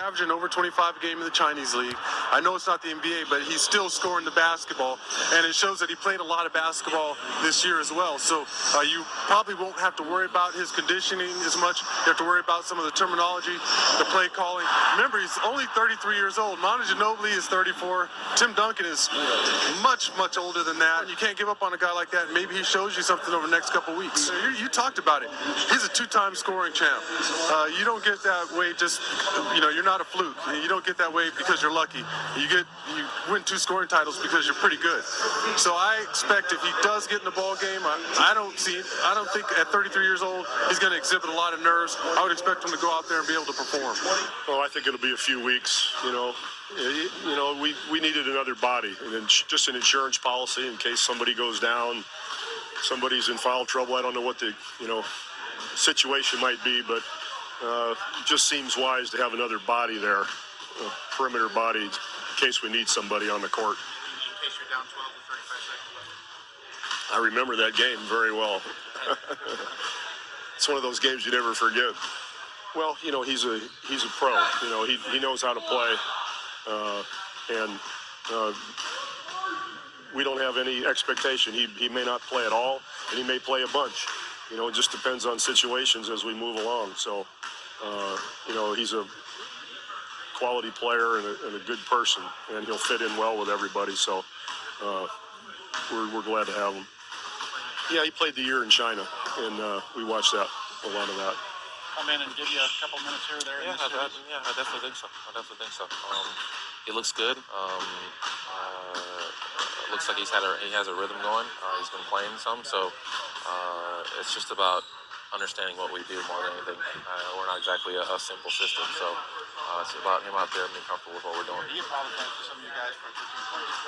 Averaging over 25 a game in the Chinese league. I know it's not the NBA, but he's still scoring the basketball, and it shows that he played a lot of basketball this year as well. So you probably won't have to worry about his conditioning as much. You have to worry about some of the terminology, the play calling. Remember, he's only 33 years old. Manu Ginobili is 34. Tim Duncan is much older than that. You can't give up on a guy like that. Maybe he shows you something over the next couple weeks. You talked about it. He's a two-time scoring champ. You don't get that way just, you're not a fluke. You don't get that way because you're lucky. You win 2 scoring titles because you're pretty good. So I expect if he does get in the ball game, I don't think at 33 years old he's going to exhibit a lot of nerves. I would expect him to go out there and be able to perform. Well, I think it'll be a few weeks. We needed another body, and then just an insurance policy in case somebody goes down, somebody's in foul trouble. I don't know what the situation might be, but it just seems wise to have another body there, a perimeter body, in case we need somebody on the court. In case you're down 12 to 35 seconds left. I remember that game very well. It's one of those games you never forget. Well, he's a pro. He knows how to play, and we don't have any expectation. He may not play at all, and he may play a bunch. It just depends on situations as we move along. So, he's a quality player and a good person, and he'll fit in well with everybody. So, we're glad to have him. Yeah, he played the year in China, and we watched a lot of that. Come in and give you a couple minutes here or there. I definitely think so. He looks good. Looks like he has a rhythm going. He's been playing some, so it's just about understanding what we do more than anything. We're not exactly a simple system, so it's about him out there and being comfortable with what we're doing. You apologize to some of you guys for 15 points.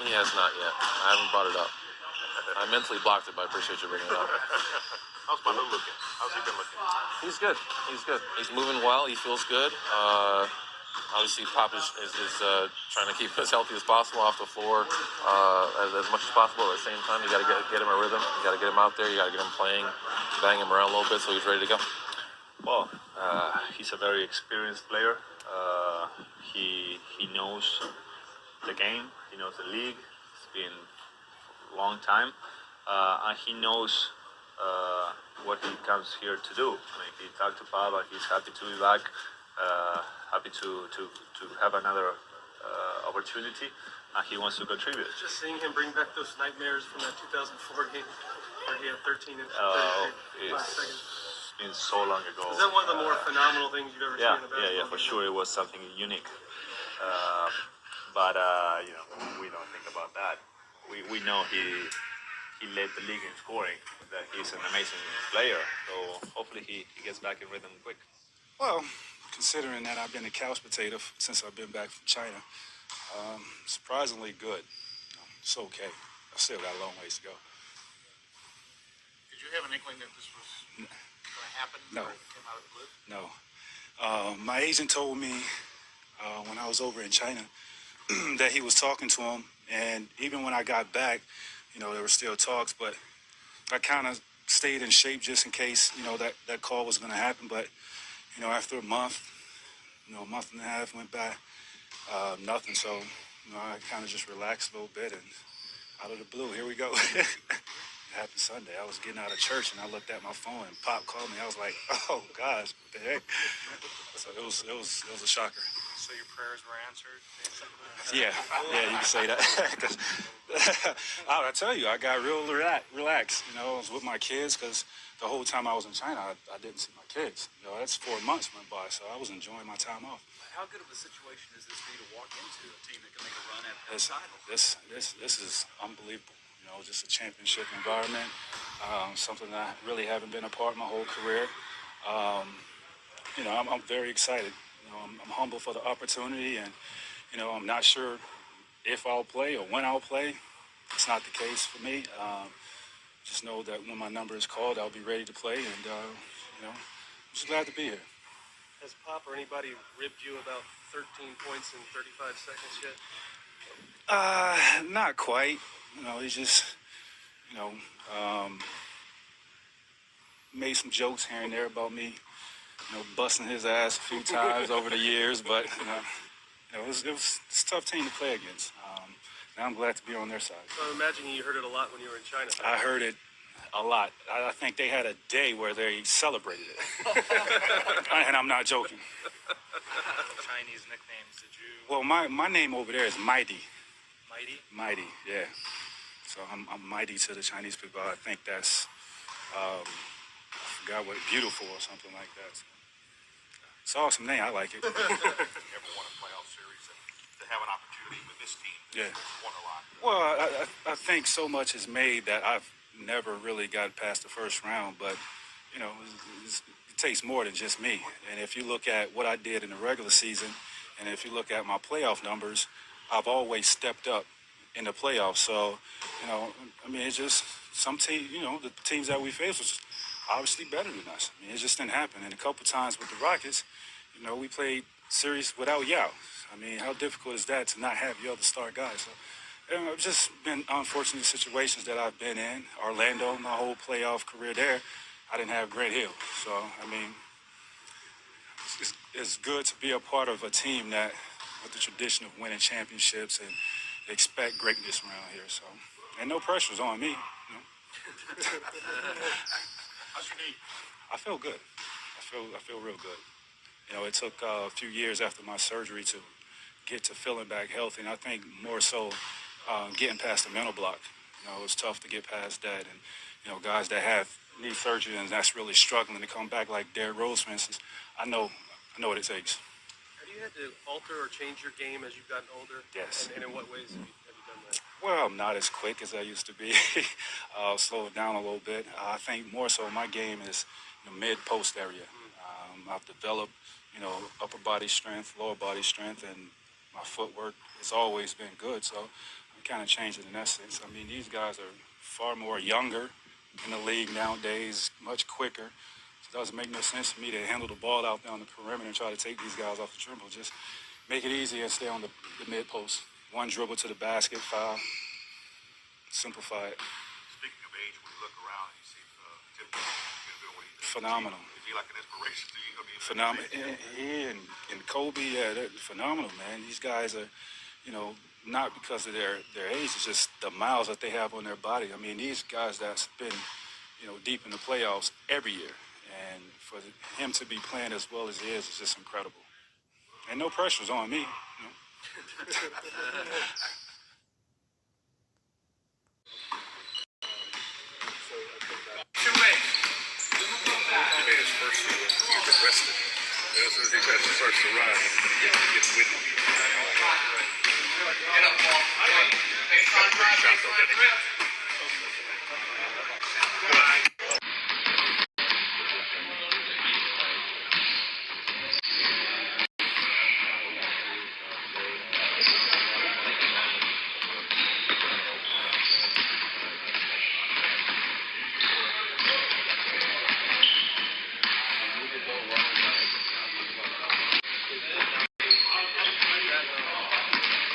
He has not yet. I haven't brought it up. I mentally blocked it, but I appreciate you bringing it up. How's Manu looking? How's he been looking? He's good. He's moving well. He feels good. Obviously, Pop is trying to keep him as healthy as possible off the floor as much as possible. At the same time, you got to get him a rhythm. You got to get him out there. You got to get him playing, bang him around a little bit so he's ready to go. Well, he's a very experienced player. He knows the game. He knows the league. It's been a long time, and he knows what he comes here to do. I mean, he talked to Papa. He's happy to be back. Happy to have another opportunity, and he wants to contribute. Just seeing him bring back those nightmares from that 2004 game where he had 13 and 35 seconds. It's been so long ago. Is that one of the more phenomenal things you've ever seen in a basketball game? Yeah, for sure. It was something unique. But we don't think about that. We know he led the league in scoring, that he's an amazing player. So hopefully he gets back in rhythm quick. Well, considering that I've been a couch potato since I've been back from China, surprisingly good. It's okay. I still got a long ways to go. Did you have an inkling that this was going to happen? No. Or it came out of the blue? No. My agent told me when I was over in China that he was talking to him, and even when I got back, there were still talks, but I kind of stayed in shape just in case, that call was going to happen. But, after a month and a half went by, nothing. So, I kind of just relaxed a little bit, and out of the blue, here we go. It happened Sunday. I was getting out of church, and I looked at my phone, and Pop called me. I was like, oh, gosh, what the heck? So it was a shocker. So your prayers were answered? Yeah, you can say that. 'Cause I tell you, I got real relaxed. I was with my kids because the whole time I was in China, I didn't see my kids. That's 4 months went by, so I was enjoying my time off. How good of a situation is this for you to walk into a team that can make a run at the title? This is unbelievable. Just a championship environment, something that I really haven't been a part of my whole career. I'm very excited. I'm humble for the opportunity, and I'm not sure if I'll play or when I'll play. It's not the case for me. Just know that when my number is called, I'll be ready to play, and I'm just glad to be here. Has Pop or anybody ribbed you about 13 points in 35 seconds yet? Not quite. He's just, made some jokes here and there about me, busting his ass a few times over the years, but it's a tough team to play against. Now I'm glad to be on their side. So I'm imagining you heard it a lot when you were in China. I heard it a lot. I think they had a day where they celebrated it, and I'm not joking. Chinese nicknames. Did you? Well, my name over there is Mighty. Mighty? Mighty, yeah. So I'm mighty to the Chinese people. I think that's, I forgot what, beautiful or something like that. So, it's an awesome name. I like it. Ever won a playoff series and to have an opportunity with this team? Yeah. Won a lot. Well, I think so much is made that I've never really got past the first round, but, it takes more than just me. And if you look at what I did in the regular season, and if you look at my playoff numbers, I've always stepped up in the playoffs. So, it's just some team, the teams that we faced was obviously better than us. It just didn't happen. And a couple times with the Rockets, we played series without Yao. How difficult is that to not have your other star guys? So, it's just been unfortunate situations that I've been in. Orlando, my whole playoff career there, I didn't have Grant Hill. So, it's good to be a part of a team that with the tradition of winning championships and expect greatness around here. So, and no pressure's on me. How's your knee? I feel good. I feel real good. It took a few years after my surgery to get to feeling back healthy, and I think more so getting past the mental block. It was tough to get past that, and guys that have knee surgery and that's really struggling to come back, like Derrick Rose, for instance. I know what it takes. Have you had to alter or change your game as you've gotten older? Yes. And in what ways have you done that? Well, I'm not as quick as I used to be. Slowed down a little bit. I think more so my game is the mid-post area. I've developed, upper body strength, lower body strength, and my footwork has always been good. So I'm kind of changing in that sense. These guys are far more younger in the league nowadays, much quicker. So it doesn't make no sense for me to handle the ball out there on the perimeter and try to take these guys off the dribble. Just make it easy and stay on the mid-post. One dribble to the basket, foul. Simplify it. Speaking of age, when you look around and you see Tim doing what he does, Phenomenal. Is he like an inspiration to you? Phenomenal. He and Kobe, yeah, they're phenomenal, man. These guys are, not because of their age, it's just the miles that they have on their body. These guys that's been, deep in the playoffs every year. And for him to be playing as well as he is just incredible. And no pressure's on me. He made his first year when he was arrested. And as soon as he starts to run, he gets windy. Got a great shot though, didn't he?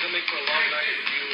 It'll make for a long night with you.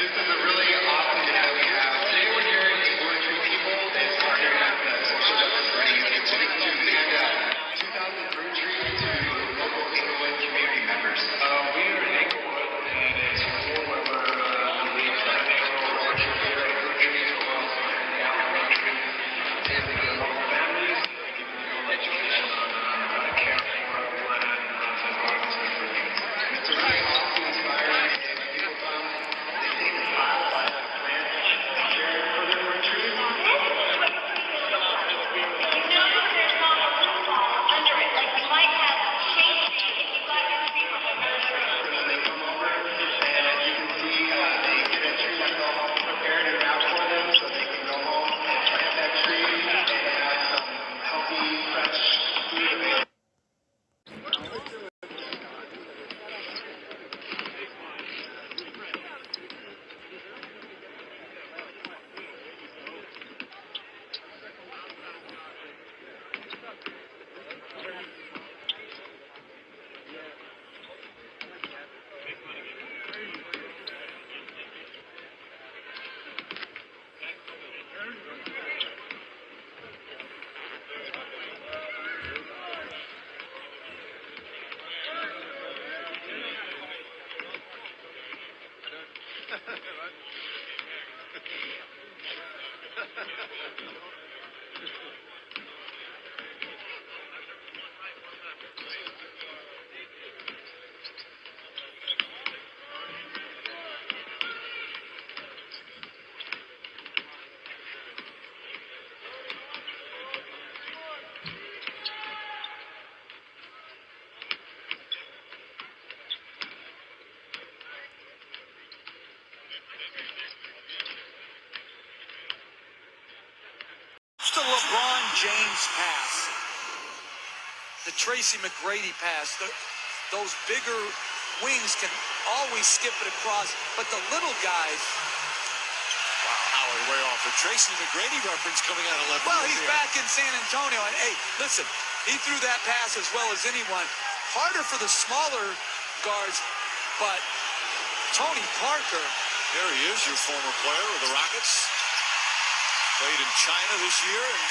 This is a really awesome day that we have. Today we're here to work with people and partner with the social justice organization to extend 2,000 fruit trees to local Inglewood community members. We are in Inglewood, and it's cool where we expanding a little orchard here and fruit trees. We're also planting the apple tree. And for the local families, giving them education on how to care for a plant and how to harvest the fruit trees. It's a really awesome, inspiring day. People come, they take a pot, buy a plant, care for the fruit trees. Under it, like you might have shade if you got your tree from a nursery. They come over and you can see they get a tree that's all prepared and wrapped for them so they can go home and plant that tree and have some healthy, fresh food available. The LeBron James pass, the Tracy Mcgrady pass, those bigger wings can always skip it across, but the little guys. Wow, Howard way off. The Tracy Mcgrady reference coming out of left. Well, he's back in San Antonio, and hey, listen, he threw that pass as well as anyone. Harder for the smaller guards, but Tony Parker. There he is, your former player with the Rockets. Played in China this year and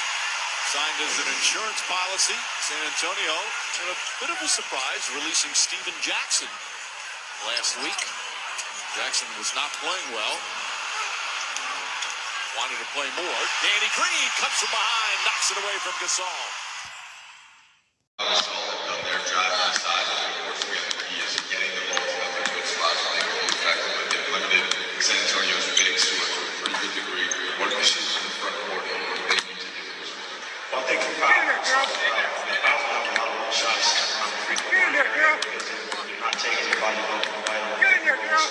signed as an insurance policy. San Antonio, in a bit of a surprise, releasing Steven Jackson last week. Jackson was not playing well. Wanted to play more. Danny Green comes from behind, knocks it away from Gasol. Solid up there, driving inside. Unfortunately, the key is getting the ball to other good spots when they can be effective. But they've limited San Antonio's bigs to a pretty good degree. What are the issues in the front court and what do they need to do? Well, I think the foul have a lot of shots. Get in there, girl. You're not taking your body off the ball. Get in there, girl.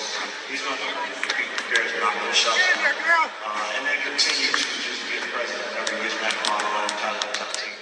He's going to be prepared to knock those shots. Get in there, girl. And then continue to just be present whenever he gets back on the line, top team.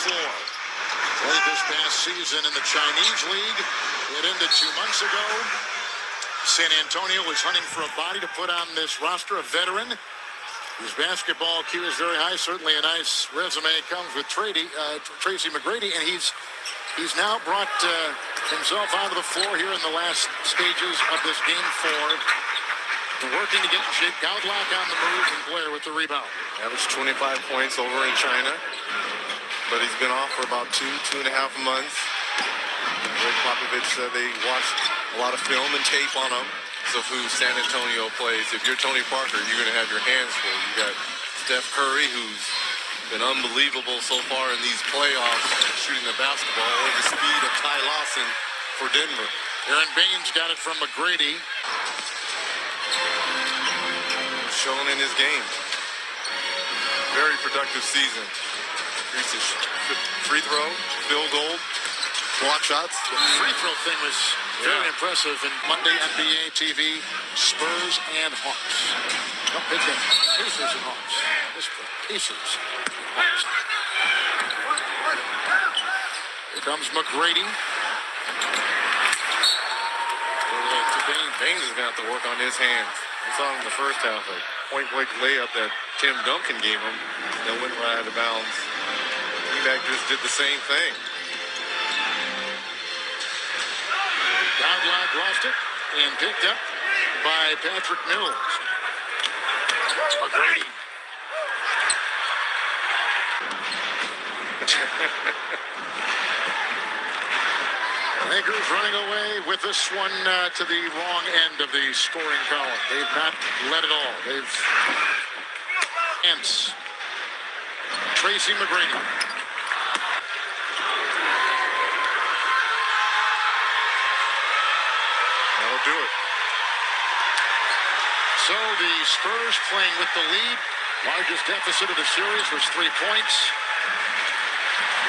Played this past season in the Chinese League. It ended 2 months ago. San Antonio was hunting for a body to put on this roster, a veteran whose basketball IQ is very high. Certainly a nice resume comes with Tracy Mcgrady, and he's now brought himself onto the floor here in the last stages of this game 4. Working to get in shape. Goudlock on the move, and Blair with the rebound. Averaged 25 points over in China, but he's been off for about 2.5 months. Greg Popovich said they watched a lot of film and tape on them of who San Antonio plays. If you're Tony Parker, you're going to have your hands full. You got Steph Curry, who's been unbelievable so far in these playoffs, shooting the basketball, or the speed of Ty Lawson for Denver. Aaron Baines got it from McGrady. Shown in his game. Very productive season. Free throw, field goal, block shots. The free throw thing was very impressive in Monday NBA TV. Spurs and Hawks. No, big game. Pacers and Hawks. This one, Pacers and Hawks. Here comes McGrady. Baines is going to have to work on his hands. We saw him in the first half, a point-blank layup that Tim Duncan gave him that went right out of bounds. D-back just did the same thing. Downlock lost it and picked up by Patrick Mills. McGrady. Lakers running away with this one to the wrong end of the scoring column. They've not led at all. They've ends. Tracy McGrady. That'll do it. So the Spurs playing with the lead. Largest deficit of the series was 3 points.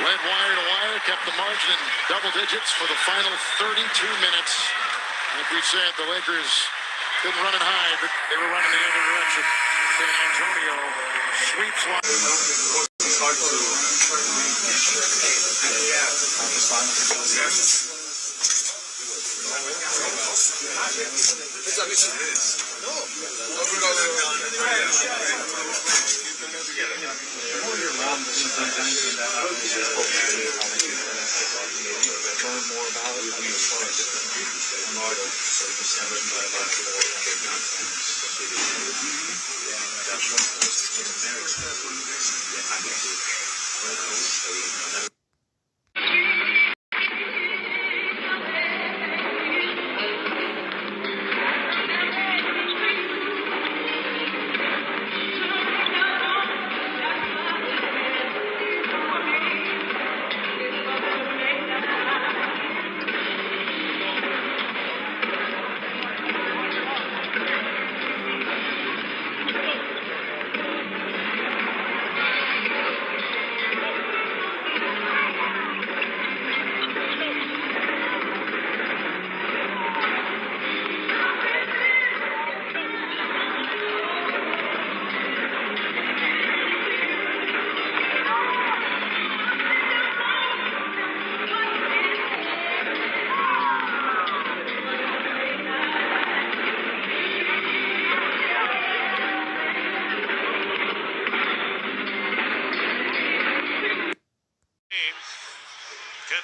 Led wire to wire, kept the margin in double digits for the final 32 minutes. Like we said, the Lakers didn't run it high, but they were running the other direction. San Antonio sweeps one.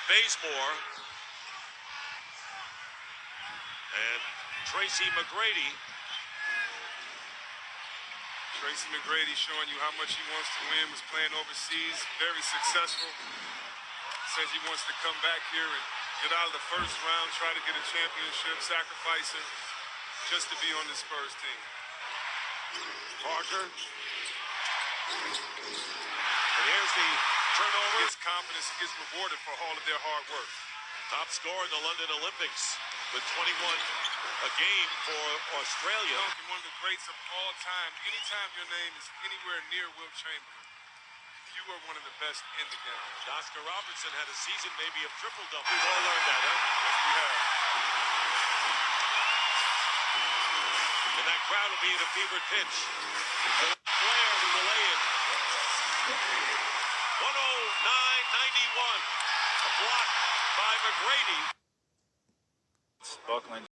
Bazemore and Tracy McGrady. Tracy McGrady showing you how much he wants to win, was playing overseas, very successful. Says he wants to come back here and get out of the first round, try to get a championship, sacrificing just to be on the Spurs team. Parker. And here's the turnover. Gets confidence and gets rewarded for all of their hard work. Top scorer in the London Olympics with 21 a game for Australia. One of the greats of all time. Anytime your name is anywhere near Wilt Chamberlain, you are one of the best in the game. Oscar Robertson had a season maybe of triple-double. We've all learned that, huh? Yes, we have. And that crowd will be at a fevered pitch. Blair to the lay-in. 109-91. A block by McGrady. Buckland.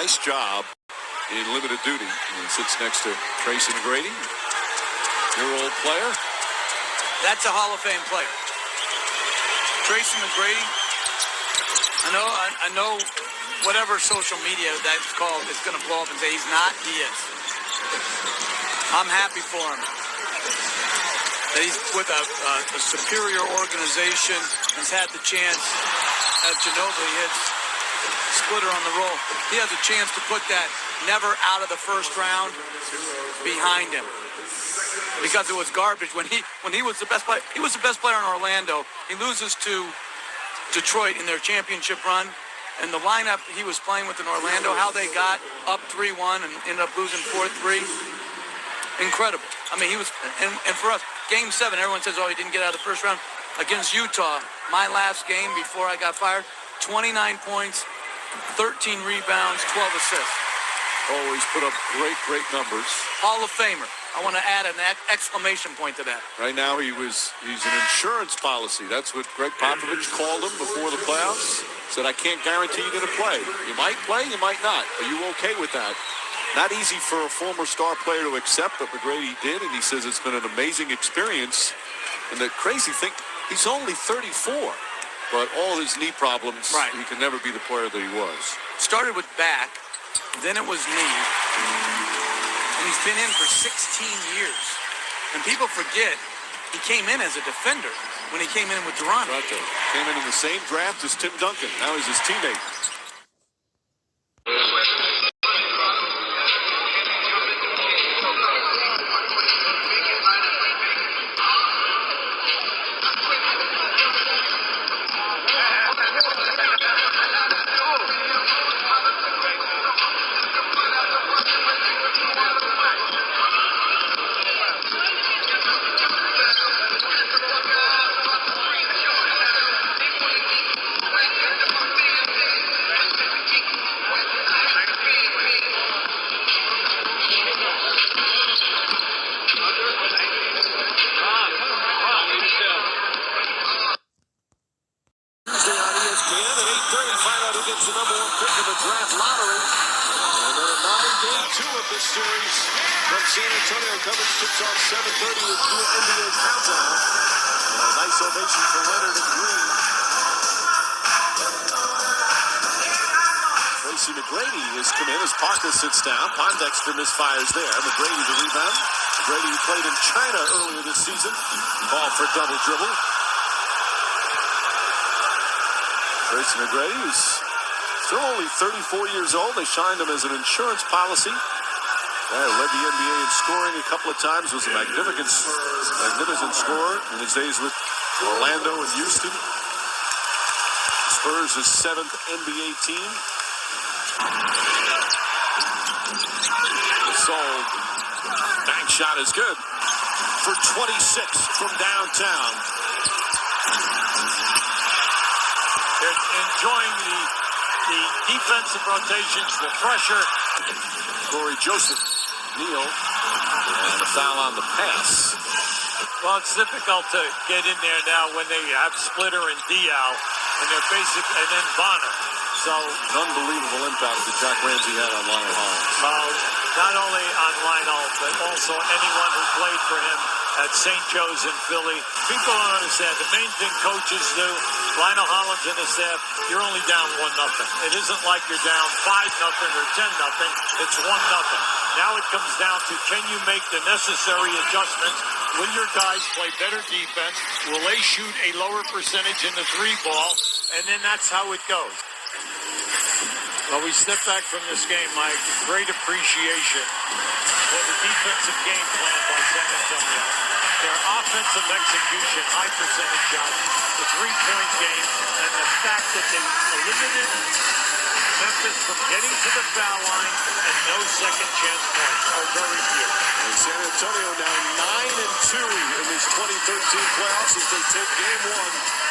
nice job in limited duty. And he sits next to Tracy Mcgrady, your old player. That's a Hall of Fame player. Tracy Mcgrady, I know whatever social media that's called is going to blow up and say he's not, he is. I'm happy for him. That he's with a superior organization, has had the chance, as Ginobili hits Splitter on the roll, he has a chance to put that never out of the first round behind him. Because it was garbage when he was the best player. He was the best player in Orlando. He loses to Detroit in their championship run. And the lineup he was playing with in Orlando, how they got up 3-1 and ended up losing 4-3. Incredible. I mean, he was, and for us, Game 7, everyone says, oh, he didn't get out of the first round. Against Utah, my last game before I got fired, 29 points, 13 rebounds, 12 assists. Always put up great numbers. Hall of Famer. I want to add an exclamation point to that. Right now, he's an insurance policy. That's what Greg Popovich called him before the playoffs. Said, I can't guarantee you're going to play. You might play, you might not. Are you okay with that? Not easy for a former star player to accept, but Mcgrady did, and he says it's been an amazing experience. And the crazy thing, he's only 34, but all his knee problems, right. He can never be the player that he was. Started with back, then it was knee, and he's been in for 16 years. And people forget he came in as a defender when he came in with Toronto. Came in the same draft as Tim Duncan. Now he's his teammate. Tracy Mcgrady has come in as Parker sits down. Pondexter misfires there. Mcgrady the rebound. Mcgrady who played in China earlier this season. Ball for double dribble. Tracy Mcgrady is still only 34 years old. They signed him as an insurance policy. Led the NBA in scoring a couple of times. Was a magnificent scorer in his days with Orlando and Houston. Spurs' 7th NBA team. Sold. Bank shot is good for 26 from downtown. They're enjoying the defensive rotations, the pressure. Corey Joseph, Neal, and a foul on the pass. Well, it's difficult to get in there now when they have Splitter and Diaw, and they're and then Bonner. So an unbelievable impact that Jack Ramsey had on Lionel Hollins. Not only on Lionel, but also anyone who played for him at St. Joe's in Philly. People don't understand. The main thing coaches do, Lionel Hollins and his staff, you're only down 1-0. It isn't like you're down 5-0 or 10-0. It's 1-0. Now it comes down to, can you make the necessary adjustments? Will your guys play better defense? Will they shoot a lower percentage in the 3-ball? And then that's how it goes. Well, we step back from this game, Mike. Great appreciation for the defensive game plan by San Antonio. Their offensive execution, high percentage shots, the three-point game, and the fact that they eliminated Memphis from getting to the foul line and no second chance points are very few. And San Antonio now 9-2 in this 2013 playoffs as they take game 1.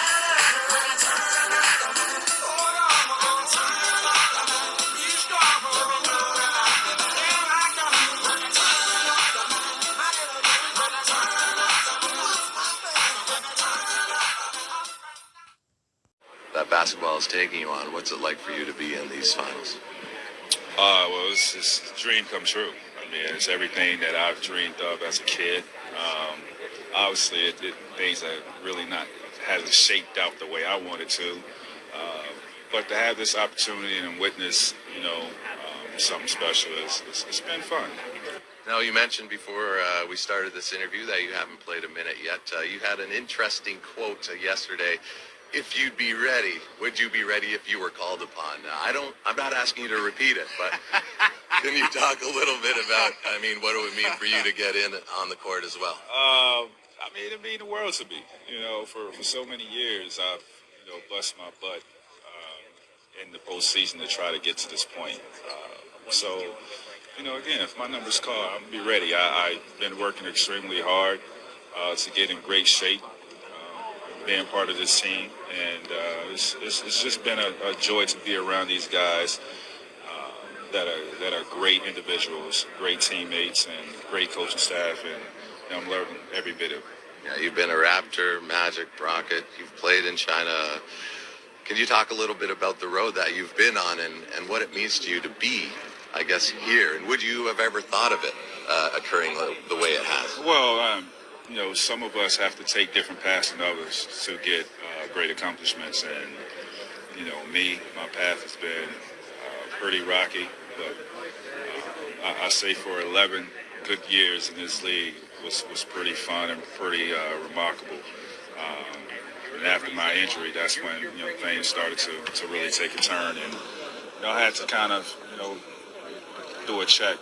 That basketball is taking you on. What's it like for you to be in these finals? Well, it's just a dream come true. I mean, it's everything that I've dreamed of as a kid. Obviously, things are really not hasn't shaped out the way I wanted to. But to have this opportunity and witness, something special, it's been fun. Now, you mentioned before we started this interview that you haven't played a minute yet. You had an interesting quote yesterday. If you'd be ready, would you be ready if you were called upon? I'm not asking you to repeat it, but can you talk a little bit about, what it would mean for you to get in on the court as well? It mean the world to me. For so many years, I've, bust my butt in the postseason to try to get to this point. Again, if my number's called, I'm going to be ready. I've been working extremely hard to get in great shape, being part of this team, and it's just been a joy to be around these guys that are great individuals, great teammates, and great coaching staff, and I'm learning every bit of it. Yeah, you've been a Raptor, Magic, Rocket. You've played in China. Can you talk a little bit about the road that you've been on and what it means to you to be, I guess, here? And would you have ever thought of it occurring the way it has? Well, some of us have to take different paths than others to get great accomplishments. And, my path has been pretty rocky. But I say for 11 good years in this league was pretty fun and pretty remarkable. And after my injury, that's when, things started to really take a turn. And, I had to kind of, do a check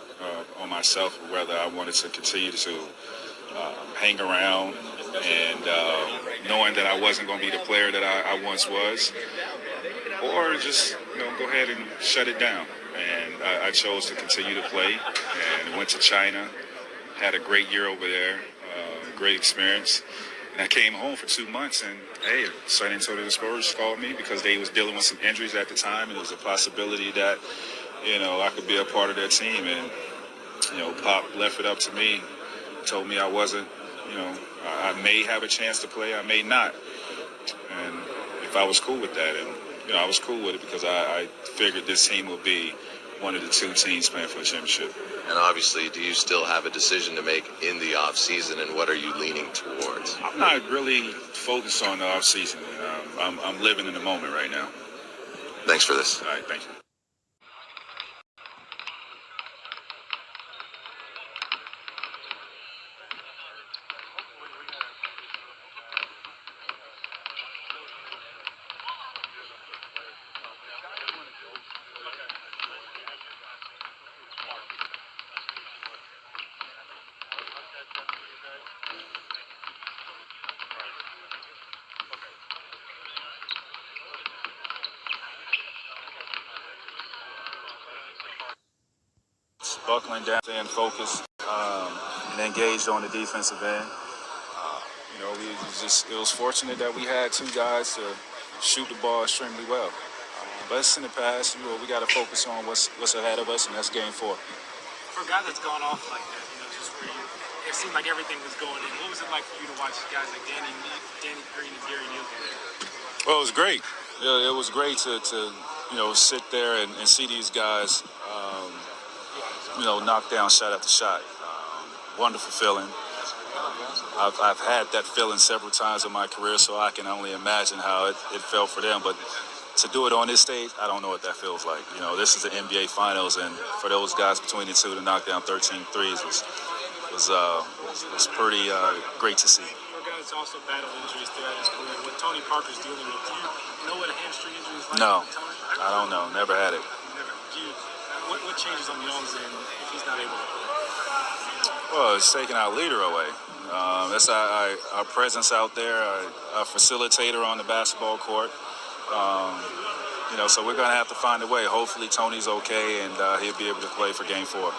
on myself whether I wanted to continue to hang around and knowing that I wasn't going to be the player that I once was, or just, go ahead and shut it down. And I chose to continue to play and went to China, had a great year over there, great experience. And I came home for 2 months, and hey, San Antonio Spurs called me because they was dealing with some injuries at the time, and there was a possibility that, I could be a part of their team. And, Pop left it up to me, told me I wasn't, I may have a chance to play, I may not. And if I was cool with that, and, I was cool with it because I figured this team would be one of the two teams playing for the championship. And obviously, do you still have a decision to make in the off season, and what are you leaning towards? I'm not really focused on the off season. I'm living in the moment right now. Thanks for this. All right, thank you. Buckling down, staying focused, and engaged on the defensive end. It was fortunate that we had two guys to shoot the ball extremely well. But it's in the past. We got to focus on what's ahead of us, and that's game 4. For a guy that's gone off like that, just where it seemed like everything was going in. What was it like for you to watch guys like Danny Green and Gary Neal there? Well, it was great. It was great to sit there and see these guys, knock down shot after shot. Wonderful feeling. I've had that feeling several times in my career, so I can only imagine how it felt for them. But to do it on this stage, I don't know what that feels like. This is the NBA Finals, and for those guys between the two to knock down 13 threes was pretty great to see. For a guy that's also battled injuries throughout his career, what Tony Parker's dealing with, do you know what a hamstring injury is like? No, I don't know. Never had it. What changes on Young's end if he's not able to play? Well, it's taking our leader away. That's our presence out there, our facilitator on the basketball court. So we're going to have to find a way. Hopefully Tony's okay and he'll be able to play for game 4.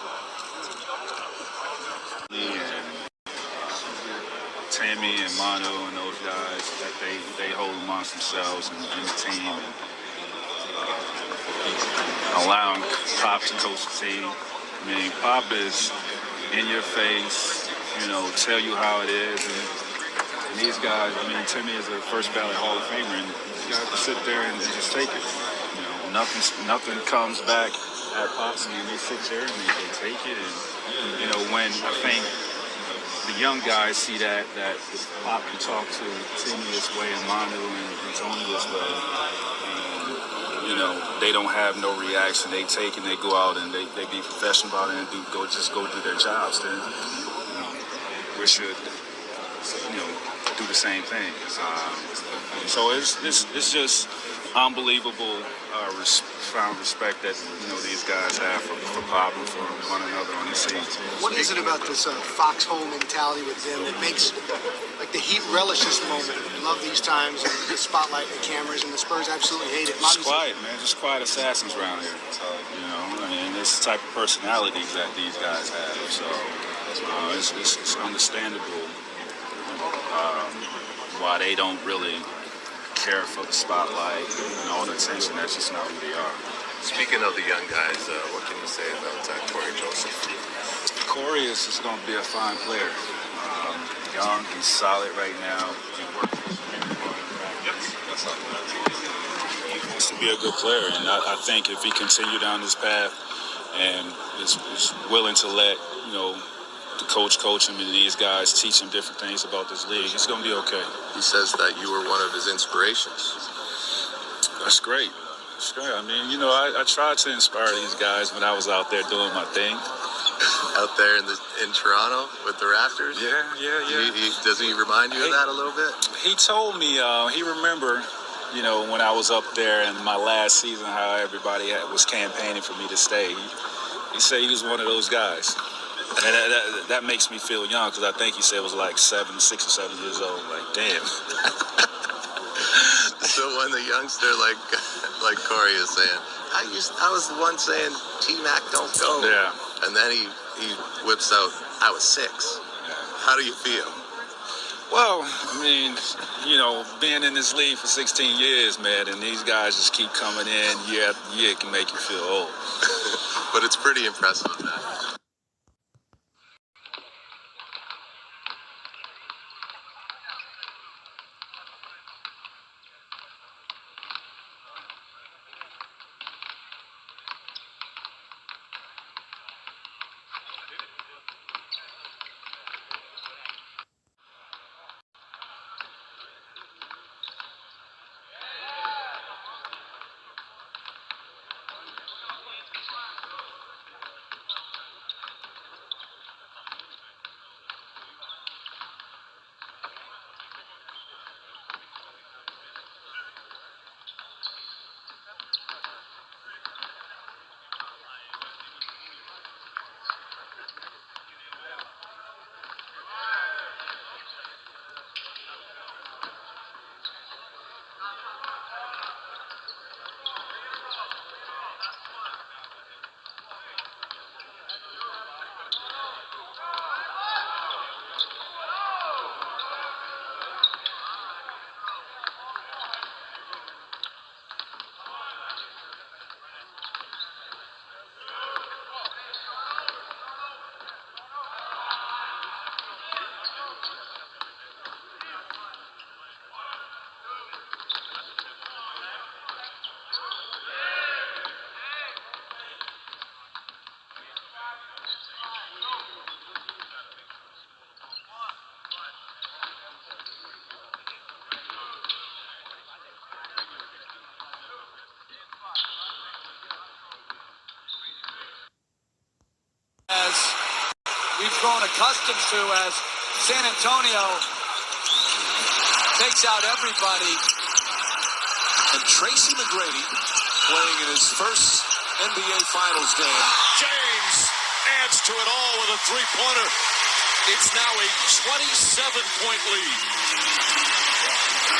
Tammy and Manu and those guys, that they hold amongst themselves and the team. And, allowing Pop to coach the team. Pop is in your face, tell you how it is. And these guys, Timmy is a first ballot Hall of Famer, and you got to sit there and just take it. Nothing comes back at Pops, and they sit there and they take it. And when I think the young guys see that Pop can talk to Timmy this way and Manu and Tony this way, and they don't have no reaction. They take and they go out and they be professional about it and go do their jobs. Then we should do the same thing. So it's just unbelievable profound respect that these guys have for Pop and for one another on this team. What is it about this foxhole mentality with them that makes the Heat relish this moment? Love these times and the spotlight, the cameras, and the Spurs absolutely hate it. Just quiet, man. Just quiet assassins around here. It's the type of personalities that these guys have. So it's understandable why they don't really care for the spotlight and all the attention. That's just not who they are. Speaking of the young guys, what can you say about Corey Joseph? Corey is just going to be a fine player. Young, he's solid right now. He wants to be a good player, and I think if he continue down this path and is willing to let the coach him and these guys teach him different things about this league, he's going to be okay. He says that you were one of his inspirations. That's great. That's great. I mean, I tried to inspire these guys when I was out there doing my thing. Out there in Toronto with the Raptors? Yeah. Does he remind you of that a little bit? He told me, he remembered, when I was up there in my last season, how everybody was campaigning for me to stay. He said he was one of those guys. And that makes me feel young, because I think he said it was like 6 or 7 years old. Like, damn. So when the youngster like Corey is saying, I was the one saying T-Mac don't go. Yeah. And then he whips out, I was 6. Yeah. How do you feel? Well, I mean, being in this league for 16 years, man, and these guys just keep coming in year after year, it can make you feel old. But it's pretty impressive, man. As we've grown accustomed to, as San Antonio takes out everybody. And Tracy Mcgrady playing in his first NBA Finals game. James adds to it all with a three-pointer. It's now a 27-point lead.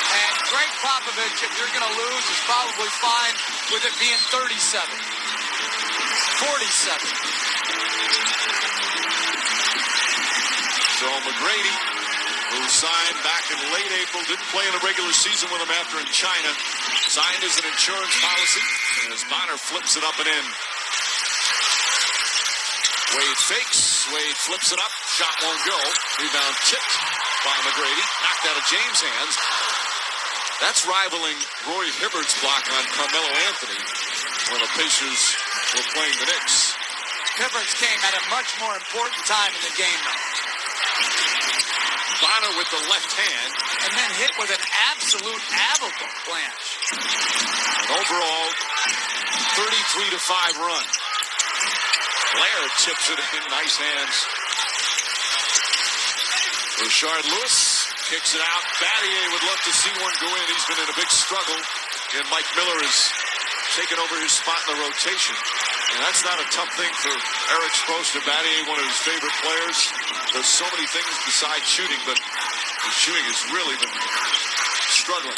And Greg Popovich, if you're going to lose, is probably fine with it being 37. 47. So Mcgrady, who signed back in late April, didn't play in the regular season with him after in China, signed as an insurance policy, and as Bonner flips it up and in. Wade fakes, Wade flips it up, shot won't go, rebound tipped by Mcgrady, knocked out of James' hands. That's rivaling Roy Hibbert's block on Carmelo Anthony, when the Pacers were playing the Knicks. Difference came at a much more important time in the game, though. Bonner with the left hand. And then hit with an absolute avalanche. An overall 33-5 run. Blair tips it in. Nice hands. Rashard Lewis kicks it out. Battier would love to see one go in. He's been in a big struggle. And Mike Miller has taken over his spot in the rotation. And that's not a tough thing for Eric Spoelstra. Battier, one of his favorite players. Does so many things besides shooting, but his shooting has really been struggling.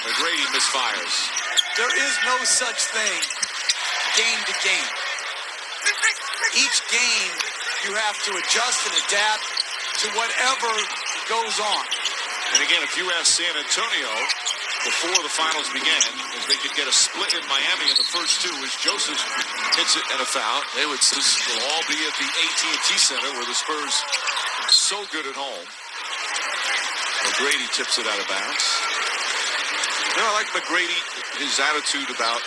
Mcgrady misfires. There is no such thing game to game. Each game, you have to adjust and adapt to whatever goes on. And again, if you ask San Antonio before the finals began, if they could get a split in Miami in the first two, as Joseph hits it and a foul, they would will all be at the AT&T Center where the Spurs are so good at home. Mcgrady tips it out of bounds. You know, I like Mcgrady, his attitude about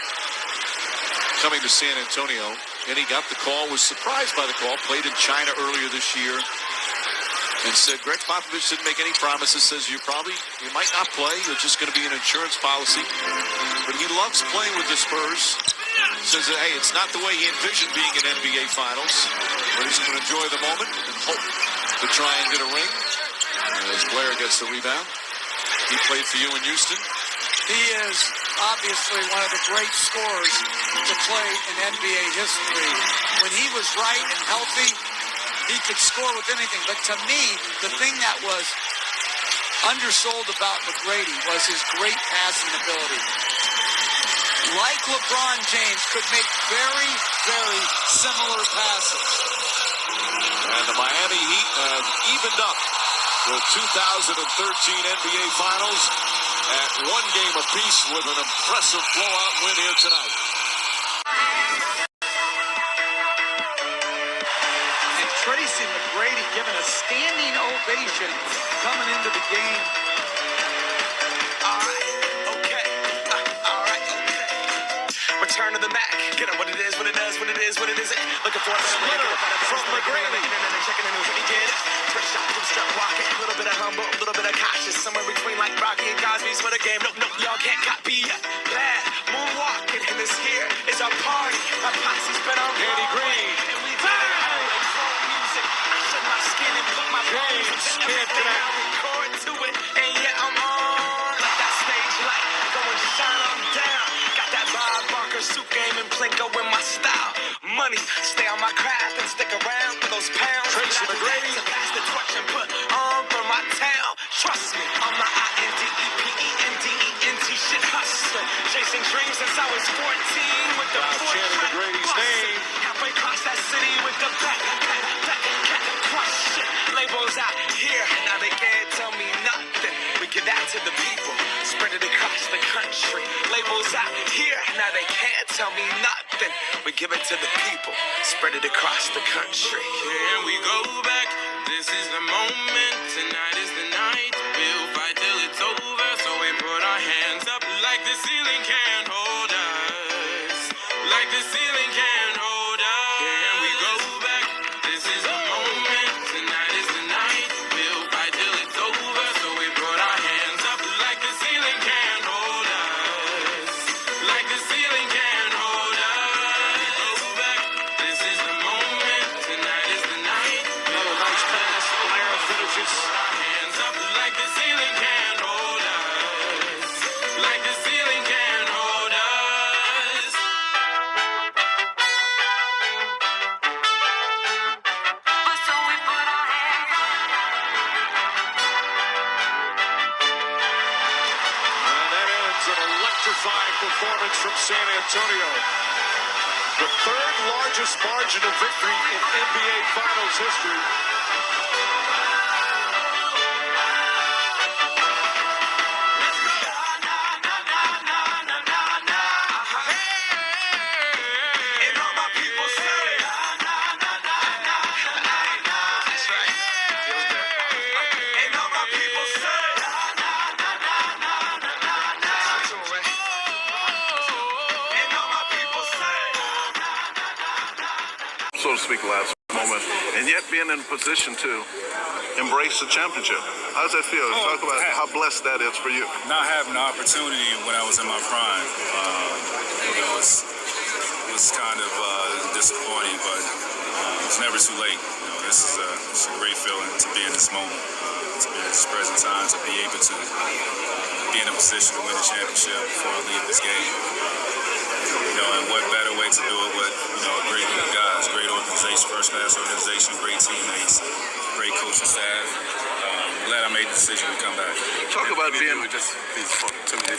coming to San Antonio. And he got the call, was surprised by the call, played in China earlier this year, and said Greg Popovich didn't make any promises, says you might not play, you're just going to be an insurance policy. But he loves playing with the Spurs. Says that, hey, it's not the way he envisioned being in NBA Finals, but he's going to enjoy the moment and hope to try and get a ring. And as Blair gets the rebound, he played for you in Houston. He is obviously one of the great scorers to play in NBA history. When he was right and healthy, he could score with anything. But to me, the thing that was undersold about Mcgrady was his great passing ability. Like LeBron James, could make very, very similar passes. And the Miami Heat have evened up the 2013 NBA Finals at one game apiece with an impressive blowout win here tonight. And Tracy Mcgrady given a standing ovation coming into the game. Return to the Mac. Get up what it is, what it does, what it is, what it isn't. Looking for a splitter from Mcgrady. Checking in who he did. First shot from strut walking. A little bit of humble, a little bit of cautious. Somewhere between like Rocky and Cosby's for the game. Nope, y'all can't copy yet. Bad moonwalking. And this here is our party. Our posse's been on Danny Green. And we did it all like folk music. I shed my skin and put my bones into everything. I record to it. And yeah, I'm on. Like that stage light. Going shine on down. Got that Bob Barker suit game and Plinko in my style. Money, stay on my craft and stick around for those pounds. Tracy Mcgrady to pass the torch and put on for my town. Trust me, I'm my INDEPENDENT shit hustler. Chasing dreams since I was 14 with the chanting Mcgrady's name. Halfway across that city with the back crush shit. Labels out here, now they can't tell me nothing. We give that to the people, spread it across the country. Labels out here, now they can't tell me nothing. We give it to the people, spread it across the country. Here we go back, this is the moment, tonight is the night. We'll fight till it's over, so we put our hands up like the ceiling can't hold us. Like the ceiling can't hold us. Here we go back, this is the moment, tonight is the night. We'll fight till it's over, so we put our hands up like the ceiling can't hold us. Like the ceiling can't hold us. Go back, this is the moment, tonight is the night. Another nice pass. Blair finishes. Put our hands up like the ceiling can't hold us. Like the ceiling can't hold us. So we put our hands up. And that ends an electrifying performance from San Antonio. The third largest margin of victory in NBA Finals history. And all my people say, that's right. And all my people say, and all my people say, so to speak, last moment, and yet being in a position to embrace the championship. How does that feel? Talk about how blessed that is for you. Not having the opportunity when I was in my prime, it was kind of disappointing, but it's never too late. This is a great feeling to be in this moment, to be at this present time, to be able to be in a position to win a championship before I leave this game. And what better way to do it with, a great group of guys, great organization, first-class organization, great teammates, great coaching staff. Glad I made the decision to come back. Talk about being just to me.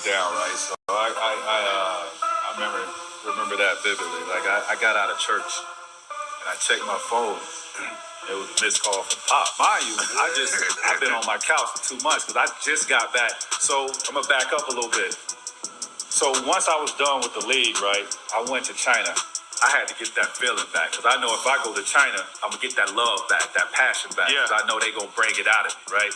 Down, right? So I remember that vividly. Like I got out of church and I checked my phone. It was a missed call from Pop. Mind you, I've been on my couch for 2 months because I just got back. So I'm gonna back up a little bit. So once I was done with the league, right, I went to China. I had to get that feeling back because I know if I go to China, I'm gonna get that love back, that passion back. Yeah. Because I know they gonna bring it out of me, right?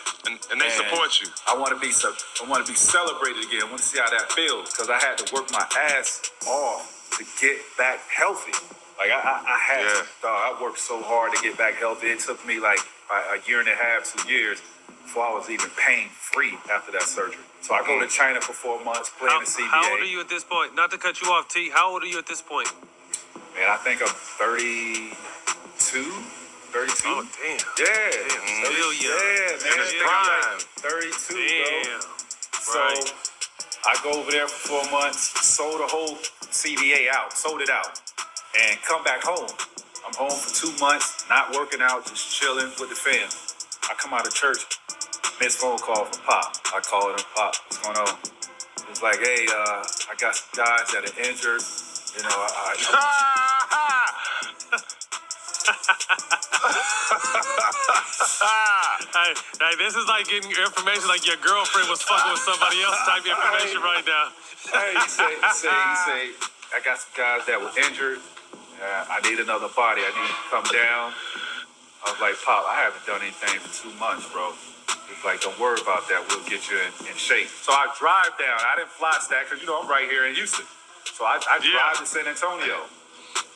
And they support you. I want to be celebrated again. I want to see how that feels because I had to work my ass off to get back healthy. Like I had to. I worked so hard to get back healthy. It took me like a year and a half, 2 years before I was even pain free after that surgery. So I go to China for 4 months, playing the CBA. How old are you at this point? Not to cut you off, T. How old are you at this point? Man, I think I'm 32. 32? Oh, damn. Yeah. Damn, still young. Yeah, man. In his prime. 32, damn. bro. So I go over there for 4 months, sold the whole CBA out, sold it out, and come back home. I'm home for 2 months, not working out, just chilling with the fam. I come out of church, missed phone call from Pop. I called him, Pop, what's going on? He was like, hey, I got some guys that are injured. Hey, this is like getting information like your girlfriend was fucking with somebody else type information right now. Hey, he say, I got some guys that were injured. I need another body. I need to come down. I was like, Pop, I haven't done anything for 2 months, bro. He's like, don't worry about that. We'll get you in shape. So I drive down. I didn't fly stack because, I'm right here in Houston. So I drive to San Antonio.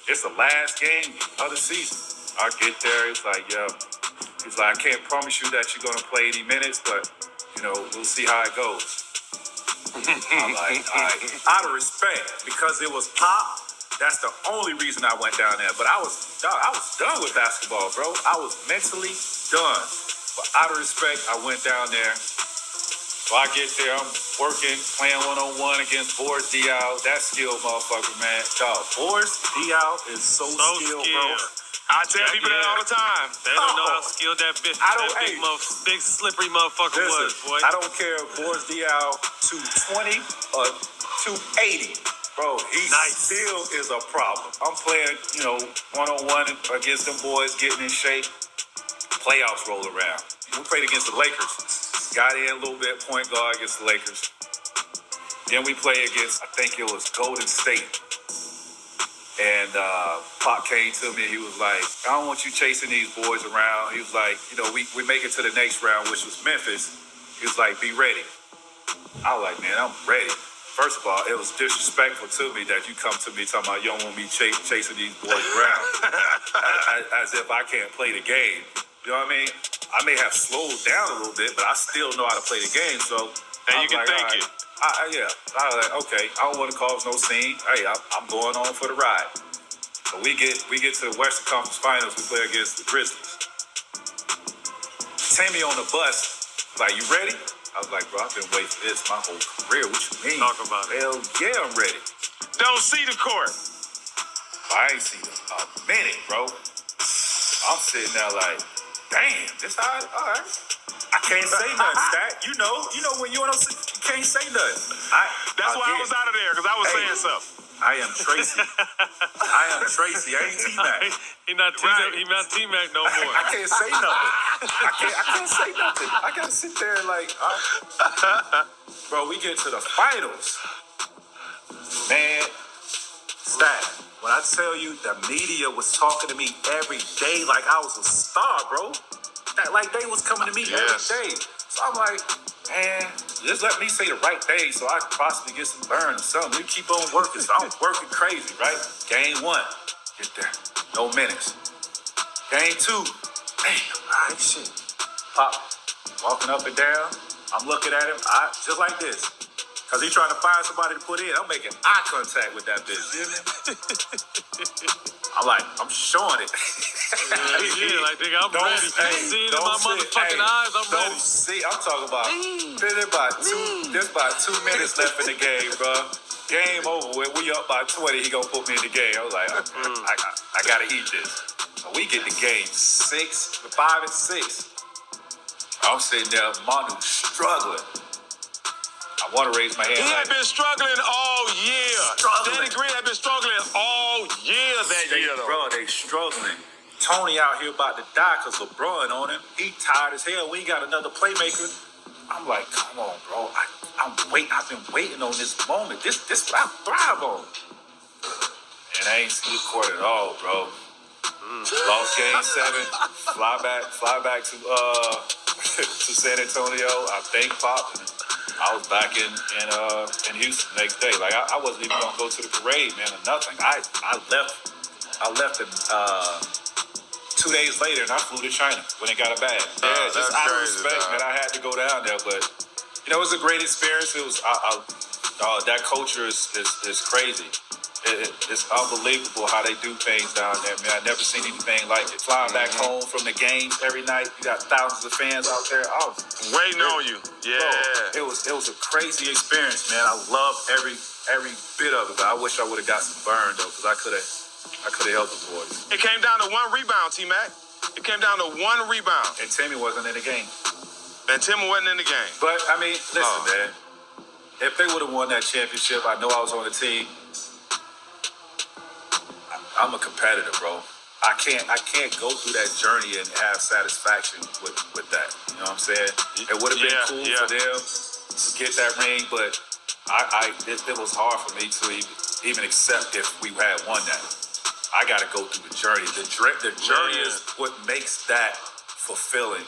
It's the last game of the season. I get there. He's like, I can't promise you that you're going to play 80 minutes, but, we'll see how it goes. I'm like, all right. Out of respect, because it was Pop, that's the only reason I went down there. But I was done with basketball, bro. I was mentally done. But out of respect, I went down there. So I get there, I'm working, playing one-on-one against Boris Diaw. That skilled motherfucker, man. Dog, Boris Diaw is so skilled, bro. I tell people that all the time. They don't know how skilled that big slippery motherfucker was, boy. I don't care if Boris Diaw 220 or 280. Bro, he still is a problem. I'm playing, one-on-one against them boys, getting in shape. Playoffs roll around. We played against the Lakers. Got in a little bit, point guard against the Lakers. Then we play against, I think it was Golden State. And Pop came to me. He was like, I don't want you chasing these boys around. He was like, we make it to the next round, which was Memphis. He was like, be ready. I was like, man, I'm ready. First of all, it was disrespectful to me that you come to me talking about you don't want me chasing these boys around. as if I can't play the game. You know what I mean? I may have slowed down a little bit, but I still know how to play the game. So, and you can think it. I was like, okay, I don't want to cause no scene. Hey, I'm going on for the ride. So we get to the Western Conference Finals. We play against the Grizzlies. Tammy on the bus, like, you ready? I was like, bro, I've been waiting for this my whole career. What you mean? Talk about it. Hell yeah, I'm ready. Don't see the court. I ain't seen a minute, bro. I'm sitting there like, damn, this all right. I can't say nothing, Stat. You know when you can't say nothing. That's why I was out of there, because I was saying something. I am Tracy. I ain't T-Mac. He not T-Mac no more. I can't say nothing. I can't say nothing. I gotta sit there and like, bro, we get to the finals. Man, Stat, when I tell you the media was talking to me every day like I was a star, bro. Like they was coming to me every day. So I'm like, man, just let me say the right thing so I can possibly get some burn or something. We keep on working. So I'm working crazy, right? Game 1, get there. No minutes. Game 2, damn, all right, shit. Pop, walking up and down. I'm looking at him, just like this. Because he's trying to find somebody to put in. I'm making eye contact with that bitch. You hear me? I'm like, I'm showing it. Like, nigga, I'm ready. See it in my motherfucking eyes, I'm ready. I'm talking about, there's about 2 minutes left in the game, bro. Game over with. We up by 20. He gonna put me in the game. I was like, I gotta eat this. We get the game 5 and 6. I'm sitting there, Manu struggling. I want to raise my hand. He had been struggling all year. Danny Green had been struggling all year year, though. Bro, they struggling. Tony out here about to die because LeBron on him. He tired as hell. We ain't got another playmaker. I'm like, come on, bro. I've been waiting on this moment. This what I thrive on. And I ain't see the court at all, bro. Lost game 7. Fly back to to San Antonio. I thank Pop. I was back in Houston the next day. Like I wasn't even gonna go to the parade, man, or nothing. I left in 2 days later, and I flew to China when it got a bag. Yeah, just out of respect, man. I had to go down there, but it was a great experience. It was that culture is crazy. It's unbelievable how they do things down there, man. I never seen anything like it. Flying back home from the games every night. You got thousands of fans out there. I was waiting on you. Yeah. Bro, it was a crazy experience, man. I love every bit of it, but I wish I would have got some burn though, because I could have helped the boys. It came down to 1 rebound, T-Mac. It came down to 1 rebound. And Timmy wasn't in the game. And Tim wasn't in the game. But I mean, listen, man. If they would have won that championship, I know I was on the team. I'm a competitor, bro. I can't go through that journey and have satisfaction with that. You know what I'm saying? It would have been cool for them to get that ring, but it was hard for me to even accept if we had won that. I got to go through the journey. The journey is what makes that fulfilling